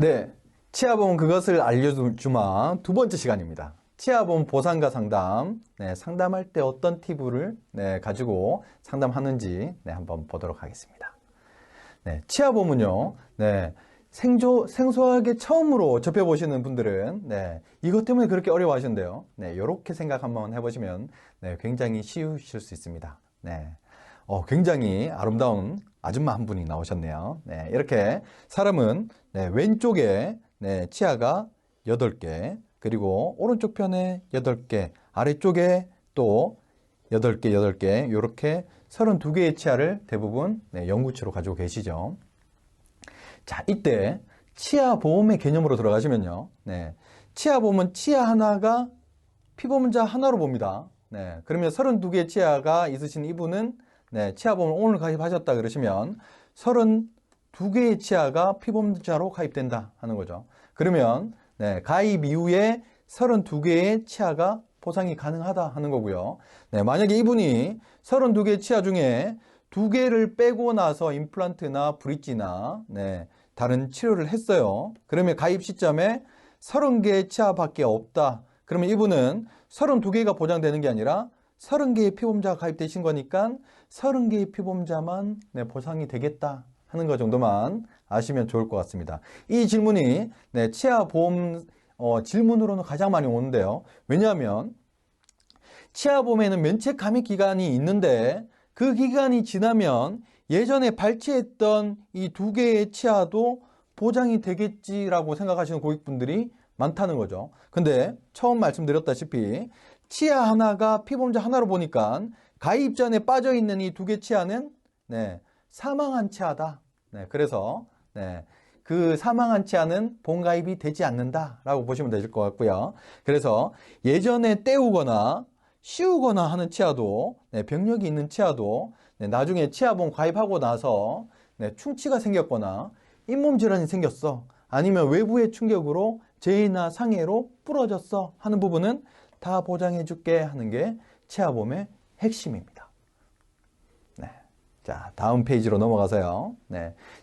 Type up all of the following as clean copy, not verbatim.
네, 치아보험 그것을 알려주마 두 번째 시간입니다. 치아보험 보상과 상담, 상담할 때 어떤 팁을 가지고 상담하는지 한번 보도록 하겠습니다. 치아보험은요, 생소하게 처음으로 접해보시는 분들은 이것 때문에 그렇게 어려워하시는데요. 이렇게 생각 한번 해보시면 굉장히 쉬우실 수 있습니다. 굉장히 아름다운 아줌마 한 분이 나오셨네요. 이렇게 사람은 왼쪽에 치아가 8개, 그리고 오른쪽 편에 8개, 아래쪽에 또 8개, 이렇게 32개의 치아를 대부분 영구치로 가지고 계시죠. 자, 이때 치아보험의 개념으로 들어가시면요. 치아보험은 치아 하나가 피보험자 하나로 봅니다. 그러면 32개의 치아가 있으신 이분은 치아보험을 오늘 가입하셨다 그러시면 32개의 치아가 피보험자로 가입된다 하는 거죠. 그러면 가입 이후에 32개의 치아가 보상이 가능하다 하는 거고요. 만약에 이분이 32개의 치아 중에 2개를 빼고 나서 임플란트나 브릿지나 다른 치료를 했어요. 그러면 가입 시점에 30개의 치아밖에 없다. 그러면 이분은 32개가 보장되는 게 아니라 30개의 피보험자가 가입되신 거니까 30개의 피보험자만 보상이 되겠다 하는 것 정도만 아시면 좋을 것 같습니다. 이 질문이 치아보험 질문으로는 가장 많이 오는데요. 왜냐하면 치아보험에는 면책 감액 기간이 있는데 그 기간이 지나면 예전에 발치했던 이 2개의 치아도 보장이 되겠지라고 생각하시는 고객분들이 많다는 거죠. 근데 처음 말씀드렸다시피 치아 하나가 피보험자 하나로 보니까 가입 전에 빠져있는 이 2개 치아는 사망한 치아다. 그래서 그 사망한 치아는 본가입이 되지 않는다라고 보시면 되실 것 같고요. 그래서 예전에 떼우거나 씌우거나 하는 치아도 병력이 있는 치아도 나중에 치아보험 가입하고 나서 충치가 생겼거나 잇몸 질환이 생겼어, 아니면 외부의 충격으로 재해나 상해로 부러졌어 하는 부분은 다 보장해 줄게 하는 게 치아보험의 핵심입니다. 자, 다음 페이지로 넘어가서요.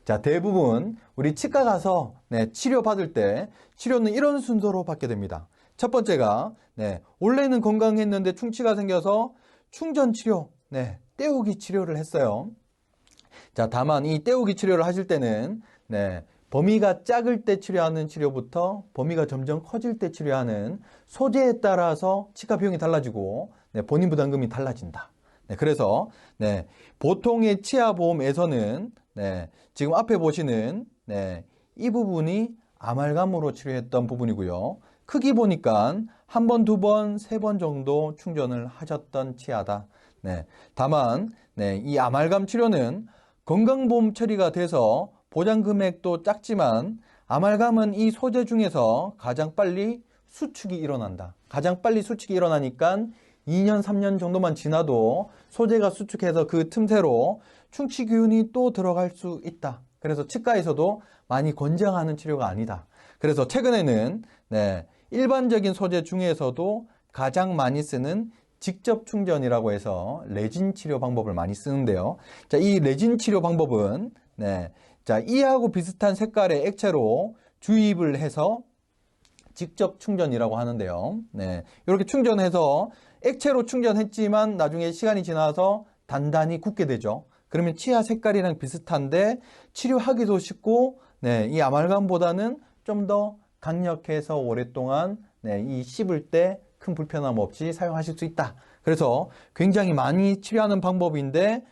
자, 대부분 우리 치과 가서 치료 받을 때 치료는 이런 순서로 받게 됩니다. 첫 번째가 원래는 건강했는데 충치가 생겨서 충전 치료, 떼우기 치료를 했어요. 자, 다만 이 떼우기 치료를 하실 때는 범위가 작을 때 치료하는 치료부터 범위가 점점 커질 때 치료하는 소재에 따라서 치과 비용이 달라지고 본인 부담금이 달라진다. 그래서 보통의 치아보험에서는 지금 앞에 보시는 이 부분이 아말감으로 치료했던 부분이고요. 크기 보니까 한 번, 두 번, 세 번 정도 충전을 하셨던 치아다. 다만 이 아말감 치료는 건강보험 처리가 돼서 보장 금액도 작지만 아말감은 이 소재 중에서 가장 빨리 수축이 일어난다. 가장 빨리 수축이 일어나니까 2년, 3년 정도만 지나도 소재가 수축해서 그 틈새로 충치균이 또 들어갈 수 있다. 그래서 치과에서도 많이 권장하는 치료가 아니다. 그래서 최근에는 일반적인 소재 중에서도 가장 많이 쓰는 직접 충전이라고 해서 레진 치료 방법을 많이 쓰는데요. 자, 이 레진 치료 방법은 자, 이하고 비슷한 색깔의 액체로 주입을 해서 직접 충전이라고 하는데요. 이렇게 충전해서 액체로 충전했지만 나중에 시간이 지나서 단단히 굳게 되죠. 그러면 치아 색깔이랑 비슷한데 치료하기도 쉽고 이 아말감보다는 좀 더 강력해서 오랫동안 이 씹을 때 큰 불편함 없이 사용하실 수 있다. 그래서 굉장히 많이 치료하는 방법인데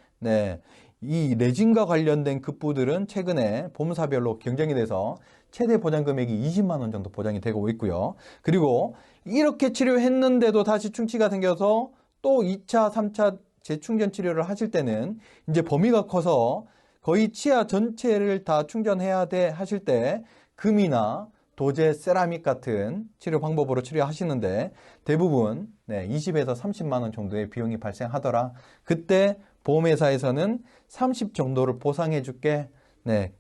이 레진과 관련된 급부들은 최근에 보험사별로 경쟁이 돼서 최대 보장 금액이 20만 원 정도 보장이 되고 있고요. 그리고 이렇게 치료했는데도 다시 충치가 생겨서 또 2차, 3차 재충전 치료를 하실 때는 이제 범위가 커서 거의 치아 전체를 다 충전해야 돼 하실 때 금이나 도제, 세라믹 같은 치료 방법으로 치료하시는데 대부분 20에서 30만 원 정도의 비용이 발생하더라. 그때 보험회사에서는 30 정도를 보상해 줄게.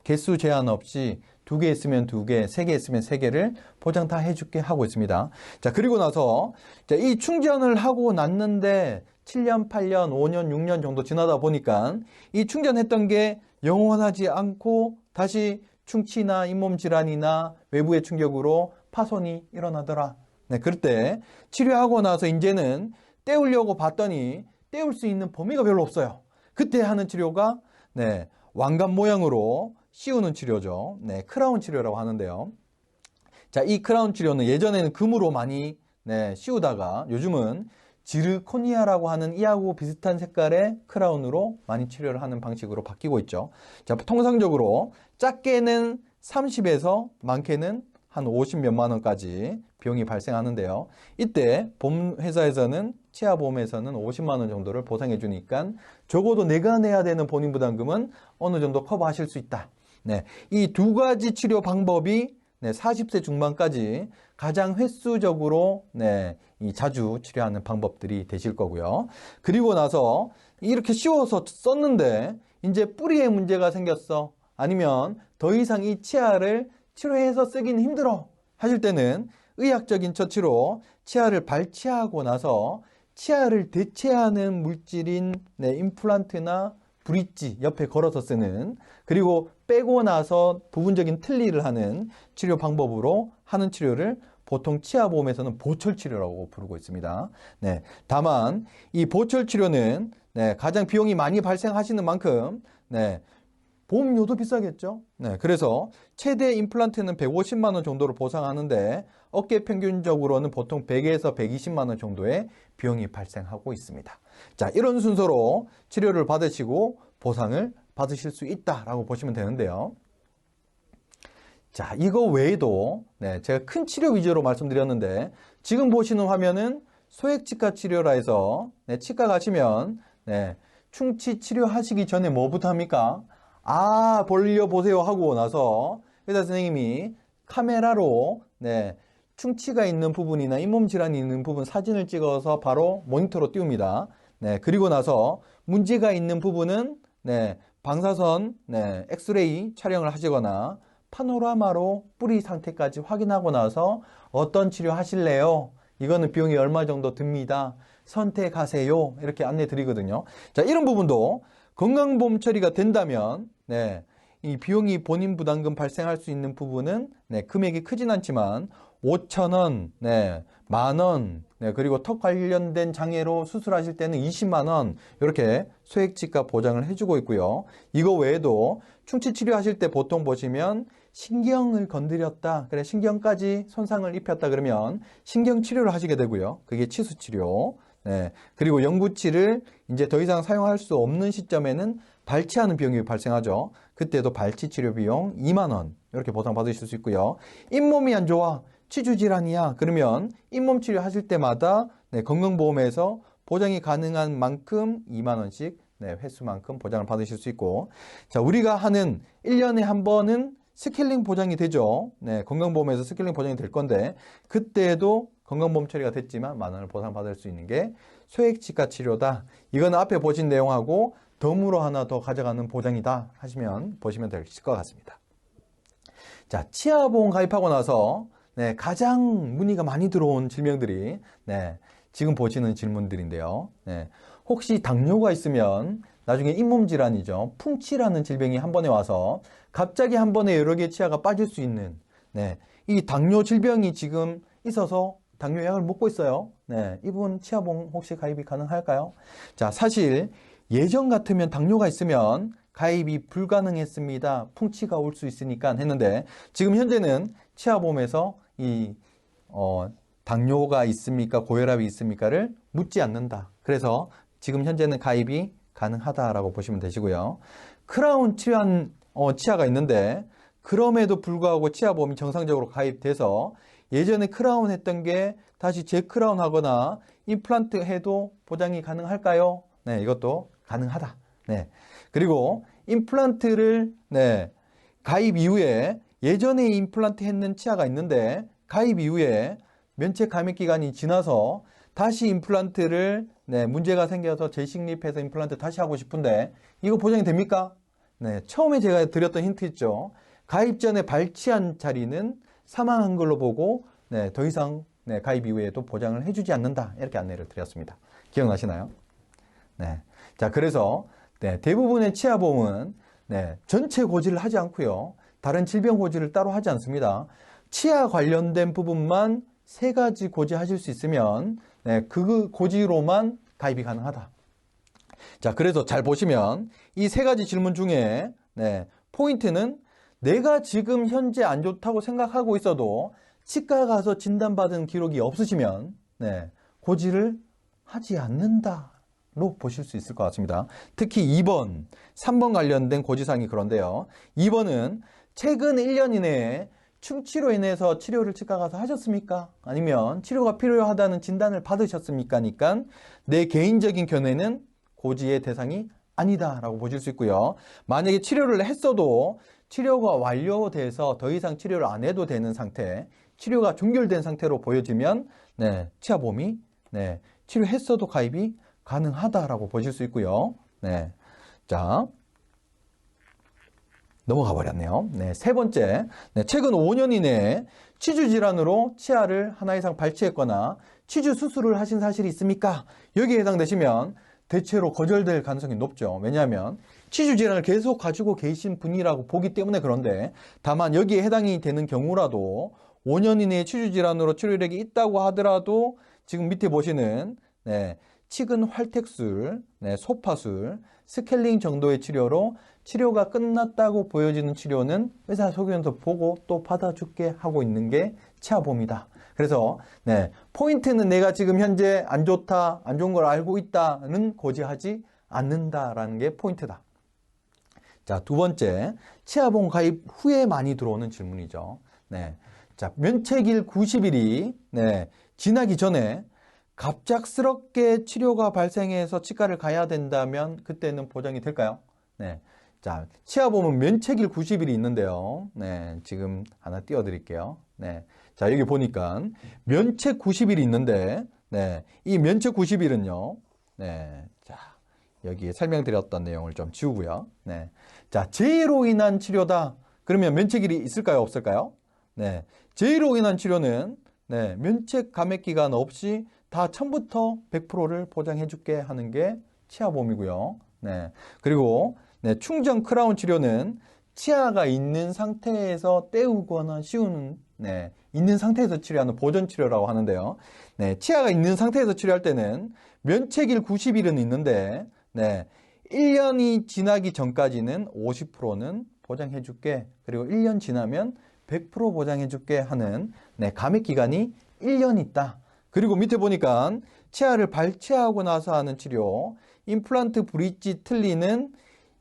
개수 제한 없이 2개 있으면 2개, 3개 있으면 3개를 보장 다 해줄게 하고 있습니다. 자, 그리고 나서 이 충전을 하고 났는데 7년, 8년, 5년, 6년 정도 지나다 보니까 이 충전했던 게 영원하지 않고 다시 충치나 잇몸 질환이나 외부의 충격으로 파손이 일어나더라. 네, 그럴 때 치료하고 나서 이제는 떼우려고 봤더니 떼울 수 있는 범위가 별로 없어요. 그때 하는 치료가 네, 왕관 모양으로 씌우는 치료죠. 네, 크라운 치료라고 하는데요. 자, 이 크라운 치료는 예전에는 금으로 많이 네, 씌우다가 요즘은 지르코니아라고 하는 이하고 비슷한 색깔의 크라운으로 많이 치료를 하는 방식으로 바뀌고 있죠. 자, 통상적으로 작게는 30에서 많게는 한 50 몇만 원까지 비용이 발생하는데요. 이때 보험회사에서는 치아보험에서는 50만 원 정도를 보상해 주니까 적어도 내가 내야 되는 본인부담금은 어느 정도 커버하실 수 있다. 네, 이 두 가지 치료 방법이 네, 40세 중반까지 가장 횟수적으로 네, 자주 치료하는 방법들이 되실 거고요. 그리고 나서 이렇게 씌워서 썼는데 이제 뿌리에 문제가 생겼어. 아니면 더 이상 이 치아를 치료해서 쓰기는 힘들어 하실 때는 의학적인 처치로 치아를 발치하고 나서 치아를 대체하는 물질인 네, 임플란트나 브릿지 옆에 걸어서 쓰는, 그리고 빼고 나서 부분적인 틀니를 하는 치료 방법으로 하는 치료를 보통 치아보험에서는 보철치료라고 부르고 있습니다. 네, 다만 이 보철치료는 네, 가장 비용이 많이 발생하시는 만큼 네, 보험료도 비싸겠죠. 네, 그래서 최대 임플란트는 150만 원 정도로 보상하는데 어깨 평균적으로는 보통 100에서 120만 원 정도의 비용이 발생하고 있습니다. 자, 이런 순서로 치료를 받으시고 보상을 받으실 수 있다라고 보시면 되는데요. 자, 이거 외에도 네, 제가 큰 치료 위주로 말씀드렸는데 지금 보시는 화면은 소액치과 치료라 해서 네, 치과 가시면 네, 충치 치료하시기 전에 뭐부터 합니까? 아, 벌려보세요 하고 나서 의사 선생님이 카메라로 네, 충치가 있는 부분이나 잇몸 질환이 있는 부분 사진을 찍어서 바로 모니터로 띄웁니다. 네, 그리고 나서 문제가 있는 부분은 네, 방사선 네, 엑스레이 촬영을 하시거나 파노라마로 뿌리 상태까지 확인하고 나서 어떤 치료 하실래요? 이거는 비용이 얼마 정도 듭니다. 선택하세요. 이렇게 안내 드리거든요. 자, 이런 부분도 건강보험 처리가 된다면 네, 이 비용이 본인 부담금 발생할 수 있는 부분은 네, 금액이 크진 않지만 5,000원, 네, 만원, 네, 그리고 턱 관련된 장애로 수술하실 때는 20만 원 이렇게 소액치과 보장을 해주고 있고요. 이거 외에도 충치 치료하실 때 보통 보시면 신경을 건드렸다, 그래 신경까지 손상을 입혔다 그러면 신경 치료를 하시게 되고요. 그게 치수 치료. 네, 그리고 영구치를 이제 더 이상 사용할 수 없는 시점에는 발치하는 비용이 발생하죠. 그때도 발치 치료 비용 2만 원 이렇게 보상 받으실 수 있고요. 잇몸이 안 좋아, 치주 질환이야 그러면 잇몸 치료 하실 때마다 네, 건강보험에서 보장이 가능한 만큼 2만 원씩 네, 횟수만큼 보장을 받으실 수 있고, 자, 우리가 하는 1년에 한 번은 스케일링 보장이 되죠. 네, 건강보험에서 스케일링 보장이 될 건데 그때도 건강보험 처리가 됐지만 만 원을 보상받을 수 있는 게 소액치과 치료다. 이건 앞에 보신 내용하고 덤으로 하나 더 가져가는 보장이다 하시면 보시면 될 것 같습니다. 자, 치아보험 가입하고 나서 네, 가장 문의가 많이 들어온 질병들이 네, 지금 보시는 질문들인데요. 네, 혹시 당뇨가 있으면 나중에 잇몸 질환이죠. 풍치라는 질병이 한 번에 와서 갑자기 한 번에 여러 개 치아가 빠질 수 있는 네, 이 당뇨 질병이 지금 있어서 당뇨 약을 먹고 있어요. 네, 이분 치아보험 혹시 가입이 가능할까요? 자, 사실 예전 같으면 당뇨가 있으면 가입이 불가능했습니다. 풍치가 올 수 있으니까 했는데 지금 현재는 치아보험에서 이 당뇨가 있습니까? 고혈압이 있습니까를 묻지 않는다. 그래서 지금 현재는 가입이 가능하다라고 보시면 되시고요. 크라운 치료한 치아가 있는데 그럼에도 불구하고 치아보험이 정상적으로 가입돼서 예전에 크라운 했던 게 다시 재크라운 하거나 임플란트 해도 보장이 가능할까요? 네, 이것도 가능하다. 네. 그리고 임플란트를 네, 가입 이후에 예전에 임플란트 했는 치아가 있는데 가입 이후에 면책 감액 기간이 지나서 다시 임플란트를 네, 문제가 생겨서 재식립해서 임플란트 다시 하고 싶은데 이거 보장이 됩니까? 네, 처음에 제가 드렸던 힌트 있죠. 가입 전에 발치한 자리는 사망한 걸로 보고 네, 더 이상 네, 가입 이후에도 보장을 해주지 않는다. 이렇게 안내를 드렸습니다. 기억나시나요? 네, 자, 그래서 네, 대부분의 치아보험은 네, 전체 고지를 하지 않고요. 다른 질병 고지를 따로 하지 않습니다. 치아 관련된 부분만 3가지 고지하실 수 있으면 네, 그 고지로만 가입이 가능하다. 자, 그래서 잘 보시면 이 3가지 질문 중에 네, 포인트는 내가 지금 현재 안 좋다고 생각하고 있어도 치과 가서 진단받은 기록이 없으시면 네, 고지를 하지 않는다로 보실 수 있을 것 같습니다. 특히 2번, 3번 관련된 고지사항이 그런데요. 2번은 최근 1년 이내에 충치로 인해서 치료를 치과 가서 하셨습니까? 아니면 치료가 필요하다는 진단을 받으셨습니까? 니까 내 개인적인 견해는 고지의 대상이 아니다라고 보실 수 있고요. 만약에 치료를 했어도 치료가 완료돼서 더 이상 치료를 안 해도 되는 상태, 치료가 종결된 상태로 보여지면 네, 치아보험이 네, 치료했어도 가입이 가능하다라고 보실 수 있고요. 네, 자 넘어가 버렸네요. 네, 3번째, 네, 최근 5년 이내에 치주 질환으로 치아를 하나 이상 발치했거나 치주 수술을 하신 사실이 있습니까? 여기에 해당되시면 대체로 거절될 가능성이 높죠. 왜냐하면 치주 질환을 계속 가지고 계신 분이라고 보기 때문에 그런데, 다만 여기에 해당이 되는 경우라도 5년 이내에 치주 질환으로 치료력이 있다고 하더라도 지금 밑에 보시는 네, 치근 활택술, 네, 소파술, 스케일링 정도의 치료로 치료가 끝났다고 보여지는 치료는 의사소견서 보고 또 받아줄게 하고 있는 게 치아보험이다. 그래서 네, 포인트는 내가 지금 현재 안 좋다, 안 좋은 걸 알고 있다는 고지하지 않는다라는 게 포인트다. 자, 2번째, 치아보험 가입 후에 많이 들어오는 질문이죠. 네, 자, 면책일 90일이 네, 지나기 전에 갑작스럽게 치료가 발생해서 치과를 가야 된다면 그때는 보장이 될까요? 네. 자, 치아보험은 면책일 90일이 있는데요. 네. 지금 하나 띄워드릴게요. 네. 자, 여기 보니까 면책 90일이 있는데, 네. 이 면책 90일은요. 네. 자, 여기에 설명드렸던 내용을 좀 지우고요. 네. 자, 재해로 인한 치료다. 그러면 면책일이 있을까요? 없을까요? 네. 재해로 인한 치료는 네, 면책 감액 기간 없이 다 처음부터 100%를 보장해 줄게 하는 게 치아보험이고요. 네. 그리고 네, 충전 크라운 치료는 치아가 있는 상태에서 떼우거나 씌우는 네, 있는 상태에서 치료하는 보존 치료라고 하는데요. 네, 치아가 있는 상태에서 치료할 때는 면책일 90일은 있는데 네, 1년이 지나기 전까지는 50%는 보장해 줄게. 그리고 1년 지나면 100% 보장해 줄게 하는 네, 감액 기간이 1년 있다. 그리고 밑에 보니까 치아를 발치하고 나서 하는 치료, 임플란트 브릿지 틀니는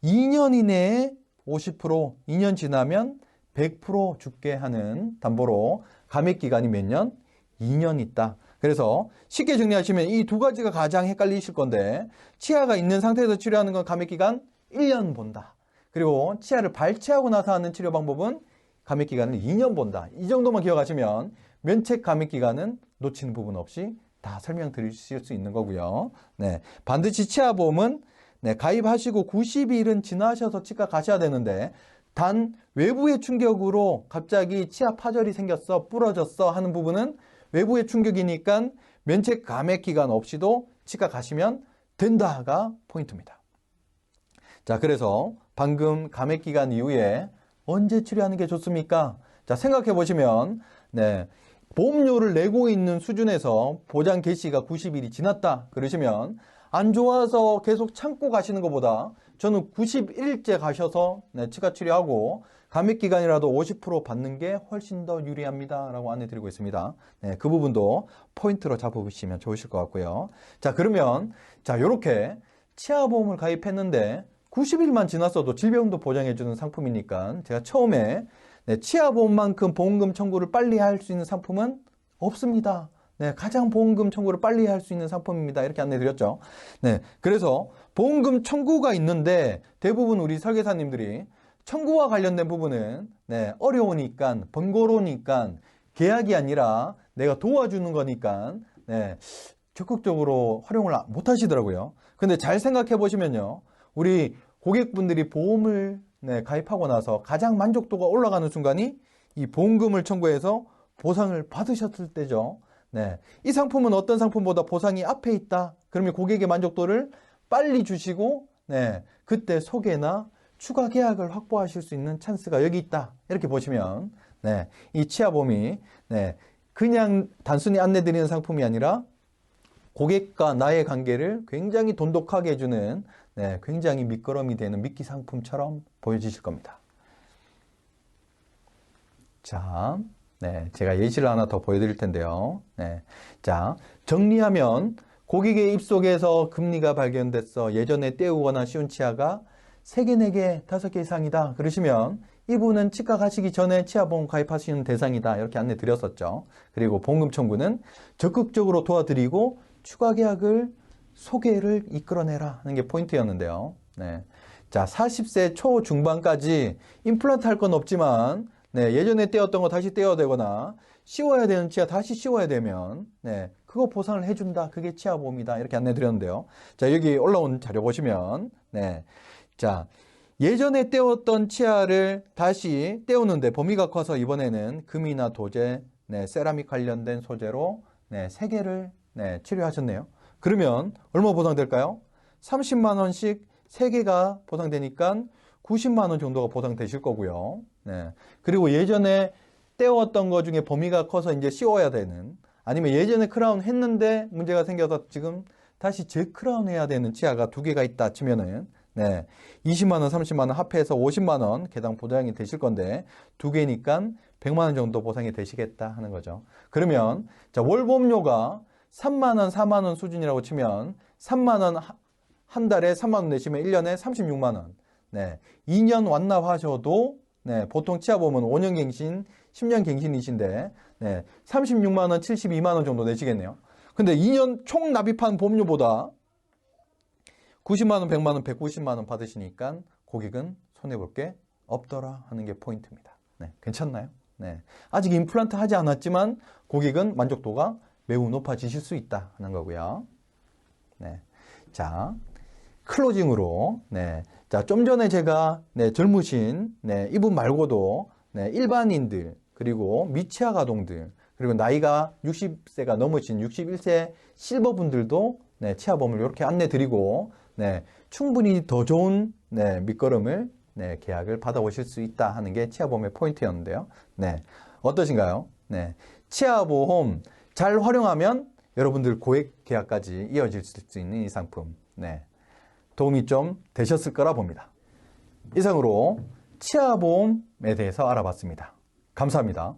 2년 이내에 50%, 2년 지나면 100% 줄게 하는 담보로 감액 기간이 몇 년? 2년 있다. 그래서 쉽게 정리하시면 이 2가지가 가장 헷갈리실 건데, 치아가 있는 상태에서 치료하는 건 감액 기간 1년 본다. 그리고 치아를 발치하고 나서 하는 치료 방법은 감액 기간을 2년 본다. 이 정도만 기억하시면 면책 감액 기간은 놓치는 부분 없이 다 설명드리실 수 있는 거고요. 네, 반드시 치아보험은 네, 가입하시고 90일은 지나셔서 치과 가셔야 되는데, 단 외부의 충격으로 갑자기 치아 파절이 생겼어, 부러졌어 하는 부분은 외부의 충격이니까 면책 감액 기간 없이도 치과 가시면 된다가 포인트입니다. 자, 그래서 방금 감액 기간 이후에 언제 치료하는 게 좋습니까? 자, 생각해 보시면 네, 보험료를 내고 있는 수준에서 보장 개시가 90일이 지났다 그러시면 안 좋아서 계속 참고 가시는 것보다 저는 91일째 가셔서 네, 치과 치료하고 감액 기간이라도 50% 받는 게 훨씬 더 유리합니다 라고 안내드리고 있습니다. 네, 그 부분도 포인트로 잡으시면 좋으실 것 같고요. 자, 그러면 자, 요렇게 치아보험을 가입했는데 90일만 지났어도 질병도 보장해주는 상품이니까 제가 처음에 네, 치아보험만큼 보험금 청구를 빨리 할 수 있는 상품은 없습니다. 네, 가장 보험금 청구를 빨리 할 수 있는 상품입니다. 이렇게 안내드렸죠. 네, 그래서 보험금 청구가 있는데 대부분 우리 설계사님들이 청구와 관련된 부분은 네, 어려우니까 번거로우니까 계약이 아니라 내가 도와주는 거니까 네, 적극적으로 활용을 못 하시더라고요. 근데 잘 생각해 보시면요, 우리 고객분들이 보험을 네, 가입하고 나서 가장 만족도가 올라가는 순간이 이 보험금을 청구해서 보상을 받으셨을 때죠. 네, 이 상품은 어떤 상품보다 보상이 앞에 있다. 그러면 고객의 만족도를 빨리 주시고 네, 그때 소개나 추가 계약을 확보하실 수 있는 찬스가 여기 있다. 이렇게 보시면, 네, 이 치아보험이, 네, 그냥 단순히 안내드리는 상품이 아니라 고객과 나의 관계를 굉장히 돈독하게 해주는, 네, 굉장히 밑거름이 되는 미끼 상품처럼 보여지실 겁니다. 자, 네, 제가 예시를 하나 더 보여드릴 텐데요. 네, 자, 정리하면 고객의 입속에서 금리가 발견됐어. 예전에 떼우거나 씌운 치아가 3개, 4개, 5개 이상이다. 그러시면 이분은 치과 가시기 전에 치아보험 가입하시는 대상이다. 이렇게 안내 드렸었죠. 그리고 보험금 청구는 적극적으로 도와드리고 추가 계약을 소개를 이끌어내라 하는 게 포인트였는데요. 네. 자, 40세 초중반까지 임플란트 할 건 없지만, 네, 예전에 떼었던 거 다시 떼어야 되거나 씌워야 되는 치아 다시 씌워야 되면, 네, 그거 보상을 해준다. 그게 치아보험이다. 이렇게 안내 드렸는데요. 자, 여기 올라온 자료 보시면, 네, 자, 예전에 떼었던 치아를 다시 떼우는데 범위가 커서 이번에는 금이나 도제, 네, 세라믹 관련된 소재로, 네, 3개를, 네, 치료하셨네요. 그러면 얼마 보상될까요? 30만 원씩 3개가 보상되니까 90만 원 정도가 보상되실 거고요. 네. 그리고 예전에 떼었던 거 중에 범위가 커서 이제 씌워야 되는, 아니면 예전에 크라운 했는데 문제가 생겨서 지금 다시 재크라운 해야 되는 치아가 2개가 있다 치면은, 네, 20만 원, 30만 원 합해서 50만 원 개당 보장이 되실 건데 2개니까 100만 원 정도 보상이 되시겠다 하는 거죠. 그러면 자, 월 보험료가 3만 원, 4만 원 수준이라고 치면 3만 원 한 달에 3만 원 내시면 1년에 36만 원. 네. 2년 완납하셔도, 네, 보통 치아보험은 5년 갱신, 10년 갱신이신데, 네, 36만 원, 72만 원 정도 내시겠네요. 근데 2년 총 납입한 보험료보다 90만 원, 100만 원, 190만 원 받으시니까 고객은 손해볼 게 없더라 하는 게 포인트입니다. 네, 괜찮나요? 네. 아직 임플란트 하지 않았지만 고객은 만족도가 매우 높아지실 수 있다 하는 거고요. 네. 자, 클로징으로, 네. 자, 좀 전에 제가, 네, 젊으신, 네, 이분 말고도, 네, 일반인들, 그리고 미취학 아동들, 그리고 나이가 60세가 넘으신 61세 실버분들도, 네, 치아보험을 이렇게 안내 드리고, 네, 충분히 더 좋은, 네, 밑거름을, 네, 계약을 받아오실 수 있다 하는 게 치아보험의 포인트였는데요. 네. 어떠신가요? 네. 치아보험 잘 활용하면 여러분들 고액 계약까지 이어질 수 있는 이 상품, 네, 도움이 좀 되셨을 거라 봅니다. 이상으로 치아보험에 대해서 알아봤습니다. 감사합니다.